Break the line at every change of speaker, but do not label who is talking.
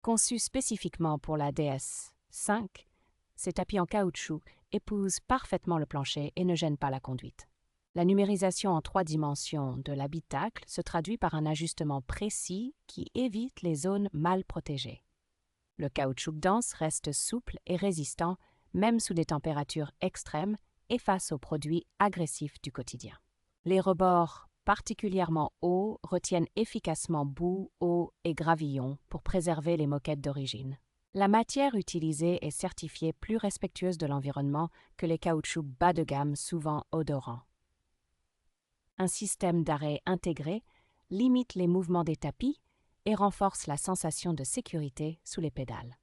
Conçus spécifiquement pour la DS5, ces tapis en caoutchouc épousent parfaitement le plancher et ne gênent pas la conduite. La numérisation en 3 dimensions de l'habitacle se traduit par un ajustement précis qui évite les zones mal protégées. Le caoutchouc dense reste souple et résistant, même sous des températures extrêmes et face aux produits agressifs du quotidien. Les rebords particulièrement hauts retiennent efficacement boue, eau et gravillon pour préserver les moquettes d'origine. La matière utilisée est certifiée plus respectueuse de l'environnement que les caoutchoucs bas de gamme souvent odorants. Un système d'arrêt intégré limite les mouvements des tapis et renforce la sensation de sécurité sous les pédales.